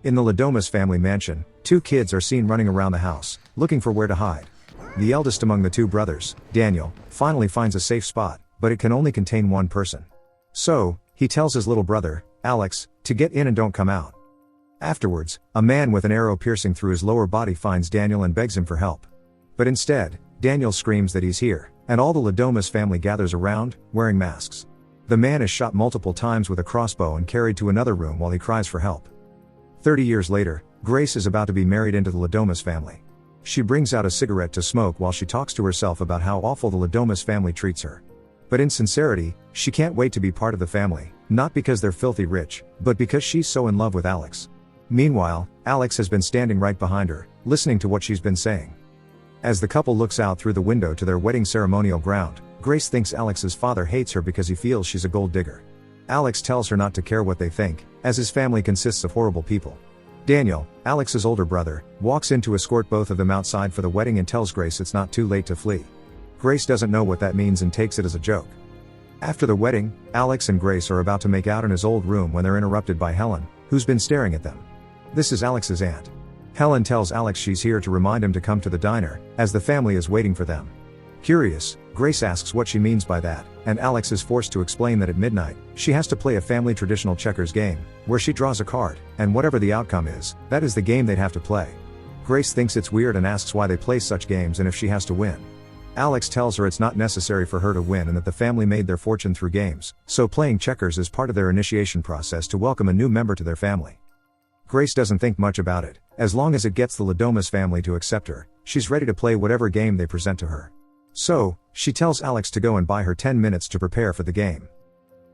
In the Ladomas family mansion, two kids are seen running around the house, looking for where to hide. The eldest among the two brothers, Daniel, finally finds a safe spot, but it can only contain one person. So, he tells his little brother, Alex, to get in and don't come out. Afterwards, a man with an arrow piercing through his lower body finds Daniel and begs him for help. But instead, Daniel screams that he's here, and all the Ladomas family gathers around, wearing masks. The man is shot multiple times with a crossbow and carried to another room while he cries for help. 30 years later, Grace is about to be married into the Ladomas family. She brings out a cigarette to smoke while she talks to herself about how awful the Ladomas family treats her. But in sincerity, she can't wait to be part of the family, not because they're filthy rich, but because she's so in love with Alex. Meanwhile, Alex has been standing right behind her, listening to what she's been saying. As the couple looks out through the window to their wedding ceremonial ground, Grace thinks Alex's father hates her because he feels she's a gold digger. Alex tells her not to care what they think, as his family consists of horrible people. Daniel, Alex's older brother, walks in to escort both of them outside for the wedding and tells Grace it's not too late to flee. Grace doesn't know what that means and takes it as a joke. After the wedding, Alex and Grace are about to make out in his old room when they're interrupted by Helen, who's been staring at them. This is Alex's aunt. Helen tells Alex she's here to remind him to come to the diner, as the family is waiting for them. Curious, Grace asks what she means by that, and Alex is forced to explain that at midnight, she has to play a family traditional checkers game, where she draws a card, and whatever the outcome is, that is the game they'd have to play. Grace thinks it's weird and asks why they play such games and if she has to win. Alex tells her it's not necessary for her to win and that the family made their fortune through games, so playing checkers is part of their initiation process to welcome a new member to their family. Grace doesn't think much about it, as long as it gets the Ladomas family to accept her, she's ready to play whatever game they present to her. So, she tells Alex to go and buy her 10 minutes to prepare for the game.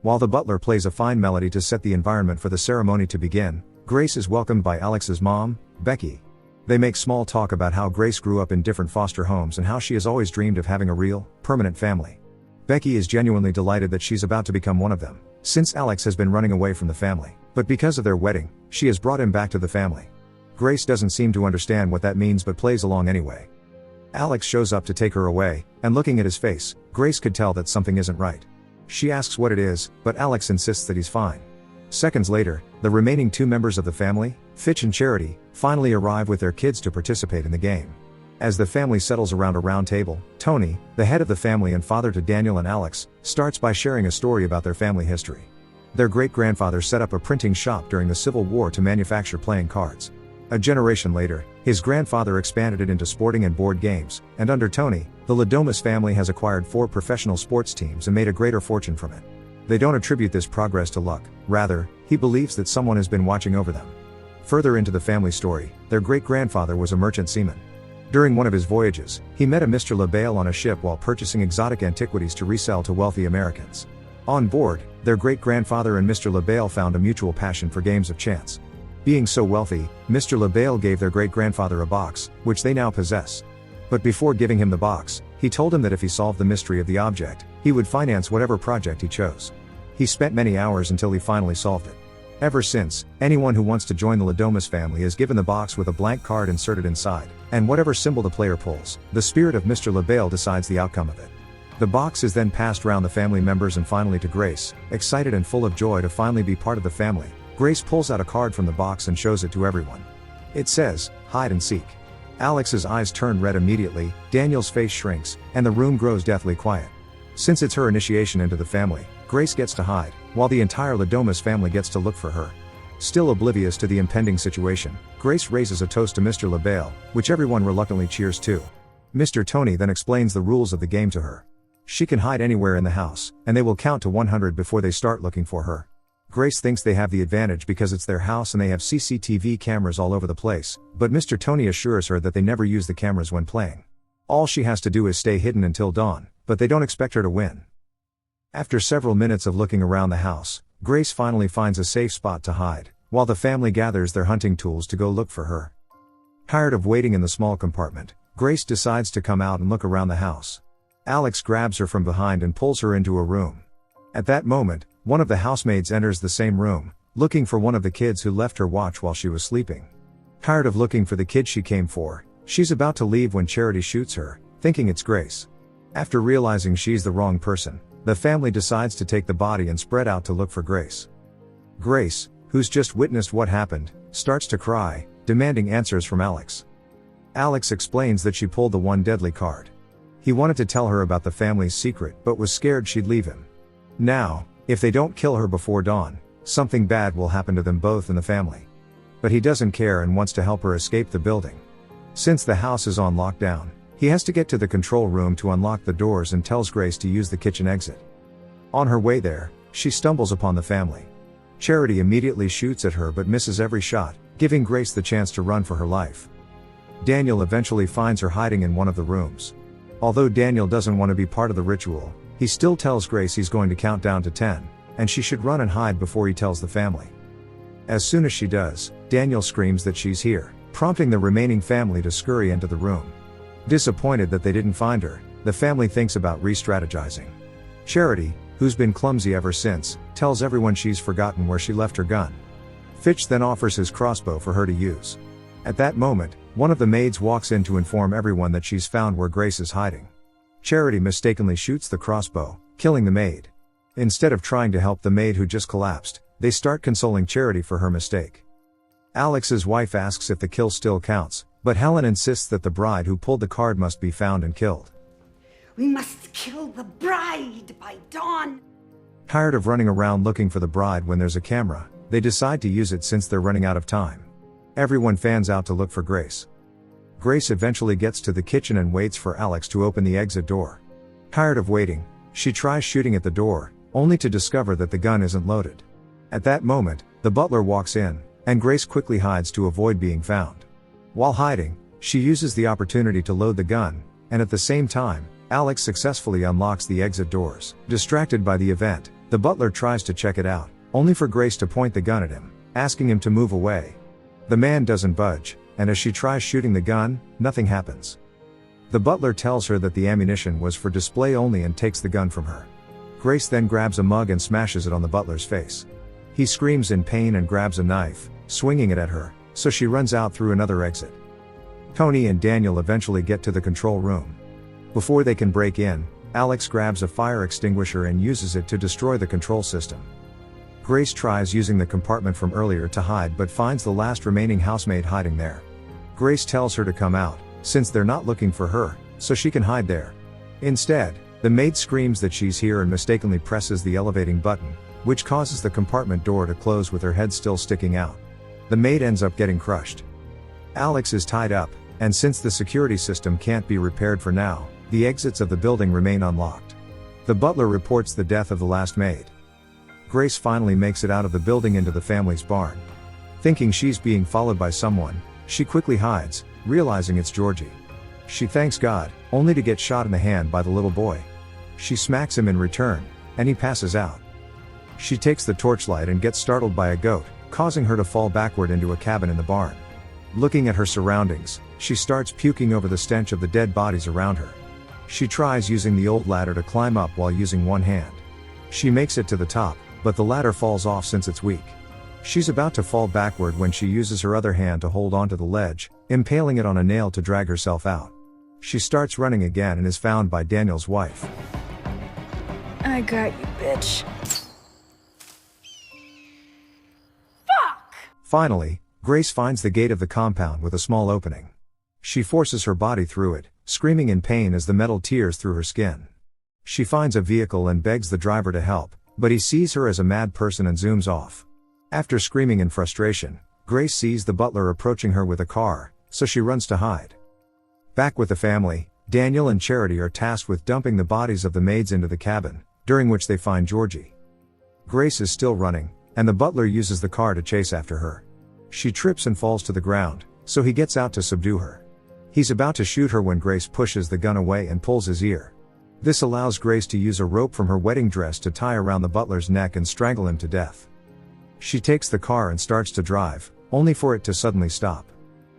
While the butler plays a fine melody to set the environment for the ceremony to begin, Grace is welcomed by Alex's mom, Becky. They make small talk about how Grace grew up in different foster homes and how she has always dreamed of having a real, permanent family. Becky is genuinely delighted that she's about to become one of them, since Alex has been running away from the family, but because of their wedding, she has brought him back to the family. Grace doesn't seem to understand what that means but plays along anyway. Alex shows up to take her away, and looking at his face, Grace could tell that something isn't right. She asks what it is, but Alex insists that he's fine. Seconds later, the remaining two members of the family, Fitch and Charity, finally arrive with their kids to participate in the game. As the family settles around a round table, Tony, the head of the family and father to Daniel and Alex, starts by sharing a story about their family history. Their great-grandfather set up a printing shop during the Civil War to manufacture playing cards. A generation later, his grandfather expanded it into sporting and board games, and under Tony, the Ladomas family has acquired 4 professional sports teams and made a greater fortune from it. They don't attribute this progress to luck, rather, he believes that someone has been watching over them. Further into the family story, their great-grandfather was a merchant seaman. During one of his voyages, he met a Mr. LaBelle on a ship while purchasing exotic antiquities to resell to wealthy Americans. On board, their great-grandfather and Mr. LaBelle found a mutual passion for games of chance. Being so wealthy, Mr. LaBelle gave their great-grandfather a box, which they now possess. But before giving him the box, he told him that if he solved the mystery of the object, he would finance whatever project he chose. He spent many hours until he finally solved it. Ever since, anyone who wants to join the Ladomas family is given the box with a blank card inserted inside, and whatever symbol the player pulls, the spirit of Mr. LaBelle decides the outcome of it. The box is then passed round the family members and finally to Grace, excited and full of joy to finally be part of the family. Grace pulls out a card from the box and shows it to everyone. It says, hide and seek. Alex's eyes turn red immediately, Daniel's face shrinks, and the room grows deathly quiet. Since it's her initiation into the family, Grace gets to hide, while the entire Ladomas family gets to look for her. Still oblivious to the impending situation, Grace raises a toast to Mr. LaBelle, which everyone reluctantly cheers to. Mr. Tony then explains the rules of the game to her. She can hide anywhere in the house, and they will count to 100 before they start looking for her. Grace thinks they have the advantage because it's their house and they have CCTV cameras all over the place, but Mr. Tony assures her that they never use the cameras when playing. All she has to do is stay hidden until dawn, but they don't expect her to win. After several minutes of looking around the house, Grace finally finds a safe spot to hide, while the family gathers their hunting tools to go look for her. Tired of waiting in the small compartment, Grace decides to come out and look around the house. Alex grabs her from behind and pulls her into a room. At that moment, one of the housemaids enters the same room, looking for one of the kids who left her watch while she was sleeping. Tired of looking for the kid she came for, she's about to leave when Charity shoots her, thinking it's Grace. After realizing she's the wrong person, the family decides to take the body and spread out to look for Grace. Grace, who's just witnessed what happened, starts to cry, demanding answers from Alex. Alex explains that she pulled the one deadly card. He wanted to tell her about the family's secret but was scared she'd leave him. Now, if they don't kill her before dawn, something bad will happen to them both and the family. But he doesn't care and wants to help her escape the building. Since the house is on lockdown, he has to get to the control room to unlock the doors and tells Grace to use the kitchen exit. On her way there, she stumbles upon the family. Charity immediately shoots at her but misses every shot, giving Grace the chance to run for her life. Daniel eventually finds her hiding in one of the rooms. Although Daniel doesn't want to be part of the ritual, he still tells Grace he's going to count down to 10, and she should run and hide before he tells the family. As soon as she does, Daniel screams that she's here, prompting the remaining family to scurry into the room. Disappointed that they didn't find her, the family thinks about re-strategizing. Charity, who's been clumsy ever since, tells everyone she's forgotten where she left her gun. Fitch then offers his crossbow for her to use. At that moment, one of the maids walks in to inform everyone that she's found where Grace is hiding. Charity mistakenly shoots the crossbow, killing the maid. Instead of trying to help the maid who just collapsed, they start consoling Charity for her mistake. Alex's wife asks if the kill still counts, but Helen insists that the bride who pulled the card must be found and killed. We must kill the bride by dawn. Tired of running around looking for the bride when there's a camera, they decide to use it since they're running out of time. Everyone fans out to look for Grace. Grace eventually gets to the kitchen and waits for Alex to open the exit door. Tired of waiting, she tries shooting at the door, only to discover that the gun isn't loaded. At that moment, the butler walks in, and Grace quickly hides to avoid being found. While hiding, she uses the opportunity to load the gun, and at the same time, Alex successfully unlocks the exit doors. Distracted by the event, the butler tries to check it out, only for Grace to point the gun at him, asking him to move away. The man doesn't budge, and as she tries shooting the gun, nothing happens. The butler tells her that the ammunition was for display only and takes the gun from her. Grace then grabs a mug and smashes it on the butler's face. He screams in pain and grabs a knife, swinging it at her, so she runs out through another exit. Tony and Daniel eventually get to the control room. Before they can break in, Alex grabs a fire extinguisher and uses it to destroy the control system. Grace tries using the compartment from earlier to hide but finds the last remaining housemaid hiding there. Grace tells her to come out, since they're not looking for her, so she can hide there. Instead, the maid screams that she's here and mistakenly presses the elevating button, which causes the compartment door to close with her head still sticking out. The maid ends up getting crushed. Alex is tied up, and since the security system can't be repaired for now, the exits of the building remain unlocked. The butler reports the death of the last maid. Grace finally makes it out of the building into the family's barn. Thinking she's being followed by someone, she quickly hides, realizing it's Georgie. She thanks God, only to get shot in the hand by the little boy. She smacks him in return, and he passes out. She takes the torchlight and gets startled by a goat, causing her to fall backward into a cabin in the barn. Looking at her surroundings, she starts puking over the stench of the dead bodies around her. She tries using the old ladder to climb up while using one hand. She makes it to the top, but the ladder falls off since it's weak. She's about to fall backward when she uses her other hand to hold onto the ledge, impaling it on a nail to drag herself out. She starts running again and is found by Daniel's wife. I got you, bitch. Fuck! Finally, Grace finds the gate of the compound with a small opening. She forces her body through it, screaming in pain as the metal tears through her skin. She finds a vehicle and begs the driver to help, but he sees her as a mad person and zooms off. After screaming in frustration, Grace sees the butler approaching her with a car, so she runs to hide. Back with the family, Daniel and Charity are tasked with dumping the bodies of the maids into the cabin, during which they find Georgie. Grace is still running, and the butler uses the car to chase after her. She trips and falls to the ground, so he gets out to subdue her. He's about to shoot her when Grace pushes the gun away and pulls his ear. This allows Grace to use a rope from her wedding dress to tie around the butler's neck and strangle him to death. She takes the car and starts to drive, only for it to suddenly stop.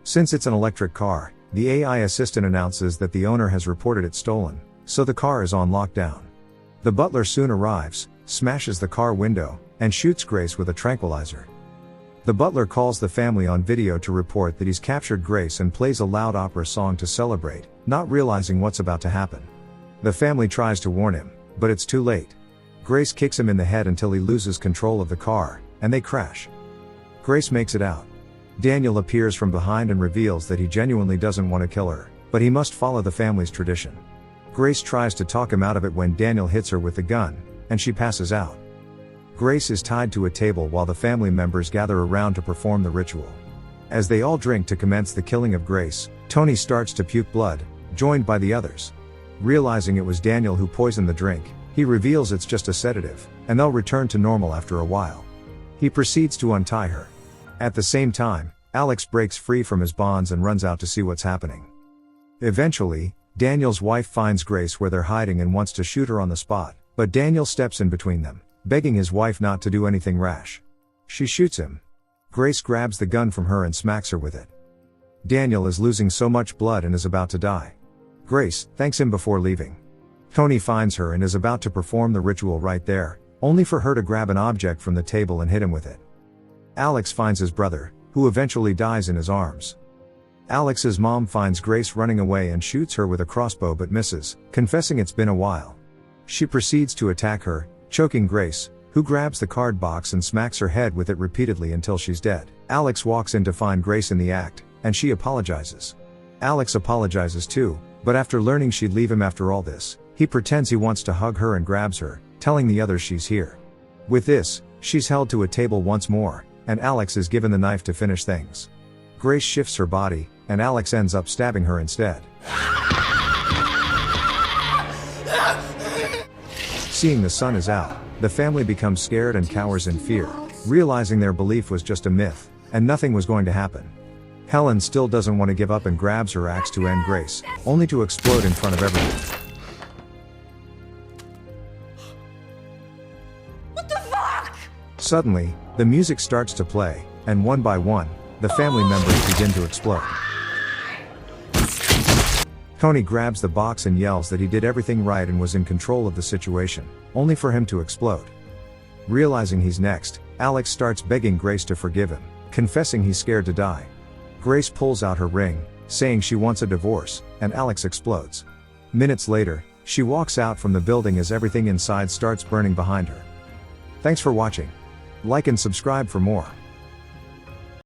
Since it's an electric car, the AI assistant announces that the owner has reported it stolen, so the car is on lockdown. The butler soon arrives, smashes the car window, and shoots Grace with a tranquilizer. The butler calls the family on video to report that he's captured Grace and plays a loud opera song to celebrate, not realizing what's about to happen. The family tries to warn him, but it's too late. Grace kicks him in the head until he loses control of the car, and they crash. Grace makes it out. Daniel appears from behind and reveals that he genuinely doesn't want to kill her, but he must follow the family's tradition. Grace tries to talk him out of it when Daniel hits her with the gun, and she passes out. Grace is tied to a table while the family members gather around to perform the ritual. As they all drink to commence the killing of Grace, Tony starts to puke blood, joined by the others. Realizing it was Daniel who poisoned the drink, he reveals it's just a sedative, and they'll return to normal after a while. He proceeds to untie her. At the same time, Alex breaks free from his bonds and runs out to see what's happening. Eventually, Daniel's wife finds Grace where they're hiding and wants to shoot her on the spot, but Daniel steps in between them, begging his wife not to do anything rash. She shoots him. Grace grabs the gun from her and smacks her with it. Daniel is losing so much blood and is about to die. Grace thanks him before leaving. Tony finds her and is about to perform the ritual right there, only for her to grab an object from the table and hit him with it. Alex finds his brother, who eventually dies in his arms. Alex's mom finds Grace running away and shoots her with a crossbow but misses, confessing it's been a while. She proceeds to attack her, choking Grace, who grabs the card box and smacks her head with it repeatedly until she's dead. Alex walks in to find Grace in the act, and she apologizes. Alex apologizes too, but after learning she'd leave him after all this, he pretends he wants to hug her and grabs her, telling the others she's here. With this, she's held to a table once more, and Alex is given the knife to finish things. Grace shifts her body, and Alex ends up stabbing her instead. Seeing the sun is out, the family becomes scared and cowers in fear, realizing their belief was just a myth, and nothing was going to happen. Helen still doesn't want to give up and grabs her axe to end Grace, only to explode in front of everyone. What the fuck? Suddenly, the music starts to play, and one by one, the family members begin to explode. Tony grabs the box and yells that he did everything right and was in control of the situation, only for him to explode. Realizing he's next, Alex starts begging Grace to forgive him, confessing he's scared to die. Grace pulls out her ring, saying she wants a divorce, and Alex explodes. Minutes later, she walks out from the building as everything inside starts burning behind her. Thanks for watching. Like and subscribe for more.